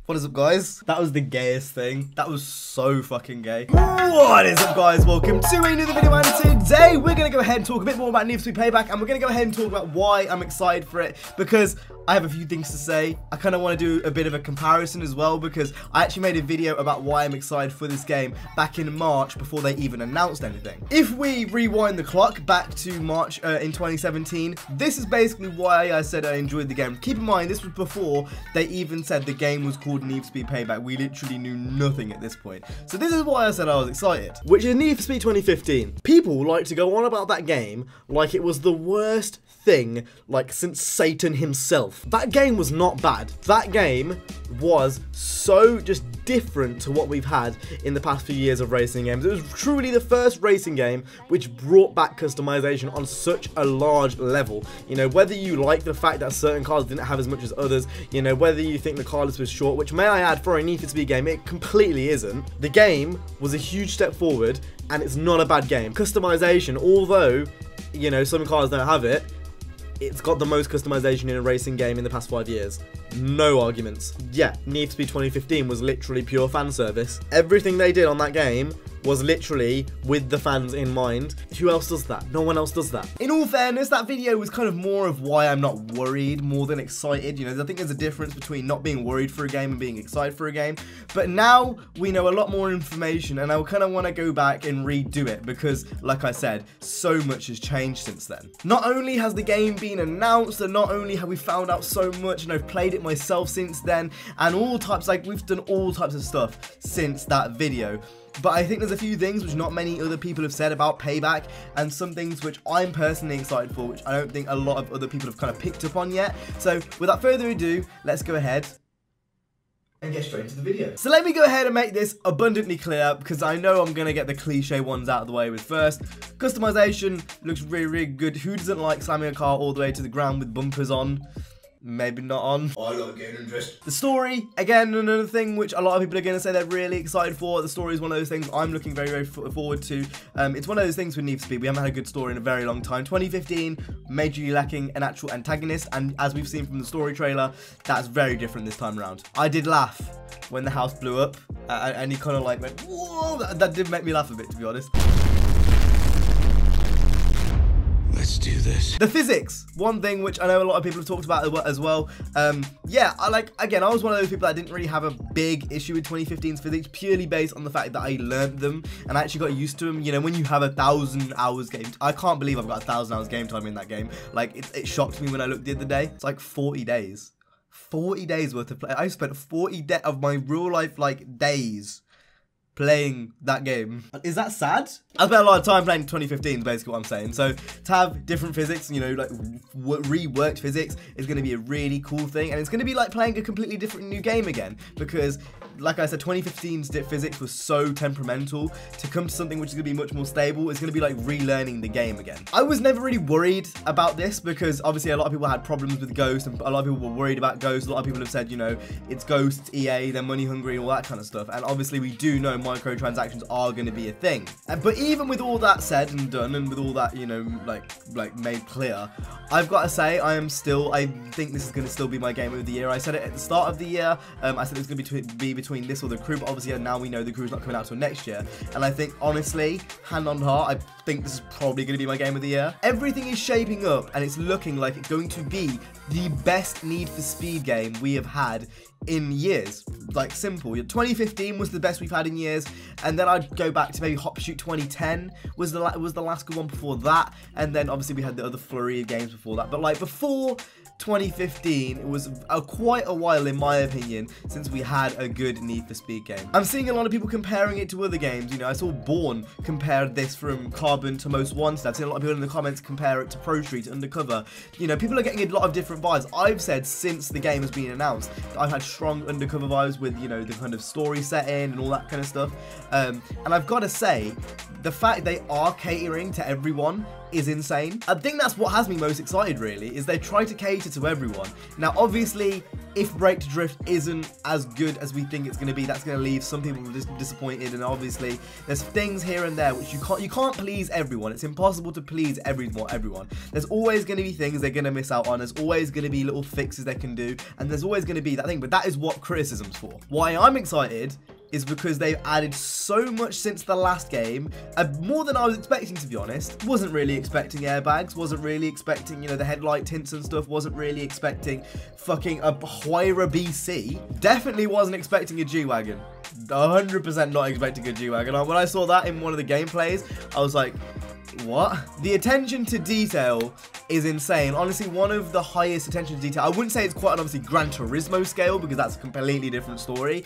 What is up, guys? That was the gayest thing. That was so fucking gay. What is up, guys? Welcome to another video, and today we're going to go ahead and talk a bit more about Need for Speed Payback, and we're going to go ahead and talk about why I'm excited for it, because I have a few things to say. I kind of want to do a bit of a comparison as well, because I actually made a video about why I'm excited for this game back in March before they even announced anything. If we rewind the clock back to March in 2017, this is basically why I said I enjoyed the game. Keep in mind, this was before they even said the game was called Need for Speed Payback. We literally knew nothing at this point. So this is why I said I was excited. Which is Need for Speed 2015. People like to go on about that game like it was the worst thing like since Satan himself. That game was not bad. That game was so just different to what we've had in the past few years of racing games. It was truly the first racing game which brought back customization on such a large level. You know, whether you like the fact that certain cars didn't have as much as others, you know, whether you think the car list was short, which may I add for a Need for Speed game, it completely isn't. The game was a huge step forward, and it's not a bad game. Customization, although, you know, some cars don't have it, it's got the most customization in a racing game in the past 5 years. No arguments. Yeah, Need for Speed 2015 was literally pure fan service. Everything they did on that game was literally with the fans in mind. Who else does that? No one else does that. In all fairness, that video was kind of more of why I'm not worried more than excited. You know, I think there's a difference between not being worried for a game and being excited for a game. But now we know a lot more information, and I kind of want to go back and redo it because, like I said, so much has changed since then. Not only has the game been announced, and not only have we found out so much, and I've played it myself since then, and all types, like we've done all types of stuff since that video. But I think there's a few things which not many other people have said about Payback, and some things which I'm personally excited for, which I don't think a lot of other people have kind of picked up on yet. So without further ado, let's go ahead and get straight into the video. So let me go ahead and make this abundantly clear, because I know I'm going to get the cliche ones out of the way with first. Customization looks really, really good. Who doesn't like slamming a car all the way to the ground with bumpers on? Maybe not on. I love getting undressed. The story, again, another thing which a lot of people are going to say they're really excited for. The story is one of those things I'm looking very, very forward to. It's one of those things with Need for Speed. We haven't had a good story in a very long time. 2015, majorly lacking an actual antagonist, and as we've seen from the story trailer, that's very different this time around. I did laugh when the house blew up, and he kind of like went, whoa, that did make me laugh a bit, to be honest. Let's do this. The physics, one thing which I know a lot of people have talked about as well. Yeah, I was one of those people that didn't really have a big issue with 2015's physics, purely based on the fact that I learned them and I actually got used to them. You know, when you have 1,000 hours game, I can't believe I've got 1,000 hours game time in that game. Like, it shocked me when I looked the other day. It's like 40 days. 40 days worth of play. I spent 40 of my real life, like, days playing that game. Is that sad? I spent a lot of time playing 2015 is basically what I'm saying. So to have different physics, you know, like reworked physics is going to be a really cool thing, and it's going to be like playing a completely different new game again, because like I said, 2015's physics was so temperamental. To come to something which is going to be much more stable, it's going to be like relearning the game again. I was never really worried about this, because obviously a lot of people had problems with Ghost, and a lot of people were worried about Ghost. A lot of people have said, you know, it's Ghost, it's EA, they're money hungry, and all that kind of stuff. And obviously we do know microtransactions are going to be a thing. But even with all that said and done, and with all that, you know, like made clear, I've got to say, I think this is going to still be my game of the year. I said it at the start of the year. I said it was going to be between this or the Crew, but obviously now we know the Crew's not coming out till next year. And I think, honestly, hand on heart, I think this is probably going to be my game of the year. Everything is shaping up, and it's looking like it's going to be the best Need for Speed game we have had in years. Like, simple. 2015 was the best we've had in years, and then I'd go back to maybe Hot Pursuit 2010 was the last good one before that, and then obviously we had the other flurry of games before that. But like before 2015, it was quite a while, in my opinion, since we had a good Need for Speed game. I'm seeing a lot of people comparing it to other games. You know, I saw Bourne compared this from Carbon to Most Wanted. I've seen a lot of people in the comments compare it to Pro Street, Undercover. You know, people are getting a lot of different vibes. I've said since the game has been announced that I've had strong Undercover vibes with, you know, the kind of story setting and all that kind of stuff. And I've got to say, the fact they are catering to everyone is insane. I think that's what has me most excited, really, is they try to cater to everyone. Now, obviously, if Break to Drift isn't as good as we think it's going to be, that's going to leave some people disappointed, and obviously there's things here and there which you can't please everyone. It's impossible to please everyone. There's always going to be things they're going to miss out on. There's always going to be little fixes they can do, and there's always going to be that thing, but that is what criticism's for. Why I'm excited is because they've added so much since the last game, more than I was expecting, to be honest. Wasn't really expecting airbags, wasn't really expecting, you know, the headlight tints and stuff, wasn't really expecting fucking a Huayra BC, definitely wasn't expecting a G-Wagon. 100% not expecting a G-Wagon. When I saw that in one of the gameplays, I was like, what? The attention to detail is insane. Honestly, one of the highest attention to detail. I wouldn't say it's quite an obviously Gran Turismo scale, because that's a completely different story,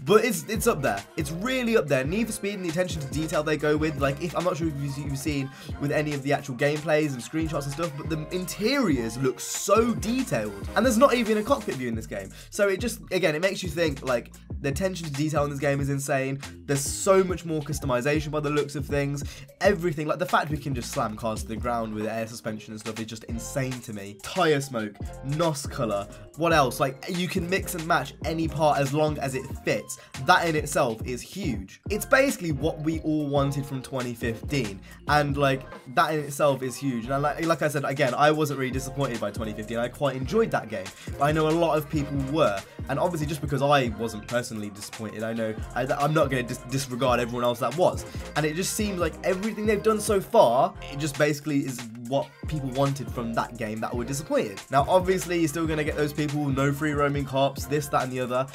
but it's up there. It's really up there. Need for Speed and the attention to detail they go with. Like, if I'm not sure if you've seen with any of the actual gameplays and screenshots and stuff, but the interiors look so detailed, and there's not even a cockpit view in this game. So it just, again, it makes you think, like, the attention to detail in this game is insane. There's so much more customization by the looks of things. Everything, like the fact we can just slam cars to the ground with air suspension and stuff is just insane to me. Tire smoke, NOS color, what else? Like, you can mix and match any part as long as it fits. That in itself is huge. It's basically what we all wanted from 2015, and like, that in itself is huge. And like I said, again, I wasn't really disappointed by 2015. I quite enjoyed that game, but I know a lot of people were, and obviously just because I wasn't personally disappointed, I know I'm not going to disregard everyone else that was. And it just seems like everything they've done so far, it just basically is what people wanted from that game that were disappointed. Now, obviously, you're still going to get those people, no free roaming cops, this, that, and the other.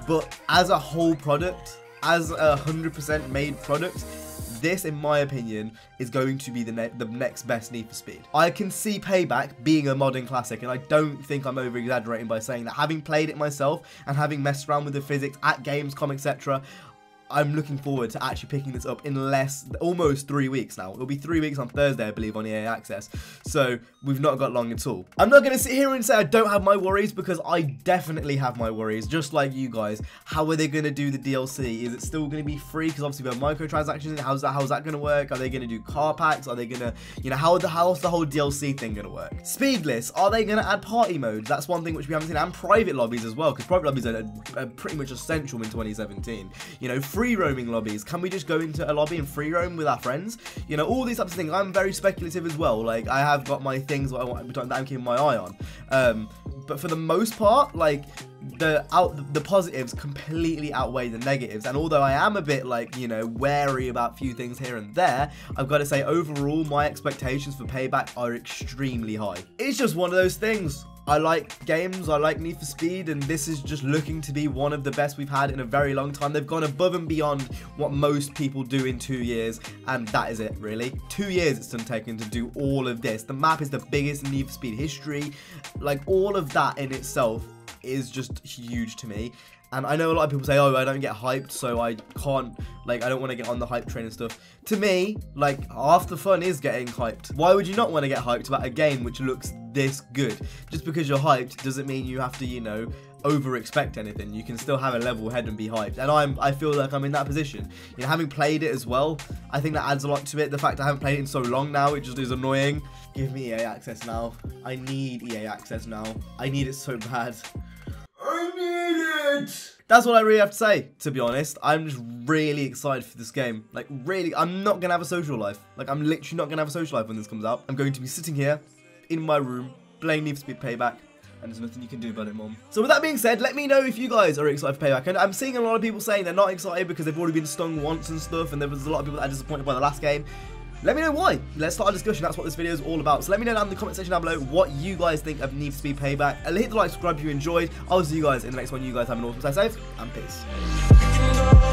But as a whole product, as a 100% made product, this, in my opinion, is going to be the next best Need for Speed. I can see Payback being a modern classic, and I don't think I'm over-exaggerating by saying that. Having played it myself and having messed around with the physics at Gamescom, etc., I'm looking forward to actually picking this up in almost 3 weeks now. It'll be 3 weeks on Thursday, I believe, on EA Access. So we've not got long at all. I'm not going to sit here and say I don't have my worries, because I definitely have my worries, just like you guys. How are they going to do the DLC? Is it still going to be free? Because obviously we have microtransactions. How's that going to work? Are they going to do car packs? Are they going to, you know, how's the whole DLC thing going to work? Speedless, are they going to add party modes? That's one thing which we haven't seen, and private lobbies as well, because private lobbies are pretty much essential in 2017. You know, free roaming lobbies. Can we just go into a lobby and free roam with our friends? You know, all these types of things. I'm very speculative as well. Like, I have got my things that I'm keeping my eye on. But for the most part, like, the positives completely outweigh the negatives, and although I am a bit, like, you know, wary about a few things here and there, I've got to say, overall, my expectations for Payback are extremely high. It's just one of those things. I like games, I like Need for Speed, and this is just looking to be one of the best we've had in a very long time. They've gone above and beyond what most people do in 2 years, and that is it, really. 2 years it's taken to do all of this. The map is the biggest in Need for Speed history. Like, all of that in itself is just huge to me. And I know a lot of people say, oh, I don't get hyped, so I can't, like, I don't want to get on the hype train and stuff. To me, like, half the fun is getting hyped. Why would you not want to get hyped about a game which looks this good? Just because you're hyped doesn't mean you have to, you know, over-expect anything. You can still have a level head and be hyped. And I feel like I'm in that position. You know, having played it as well, I think that adds a lot to it. The fact I haven't played it in so long now, it just is annoying. Give me EA Access now. I need EA Access now. I need it so bad. I need it! That's what I really have to say, to be honest. I'm just really excited for this game. Like, really, I'm not going to have a social life. Like, I'm literally not going to have a social life when this comes out. I'm going to be sitting here, in my room, playing Need for Speed Payback, and there's nothing you can do about it, Mom. So with that being said, let me know if you guys are excited for Payback. And I'm seeing a lot of people saying they're not excited because they've already been stung once and stuff, and there was a lot of people that are disappointed by the last game. Let me know why. Let's start a discussion. That's what this video is all about. So let me know down in the comment section down below what you guys think of Need for Speed Payback. And hit the like, subscribe if you enjoyed. I'll see you guys in the next one. You guys have an awesome day. Safe and peace.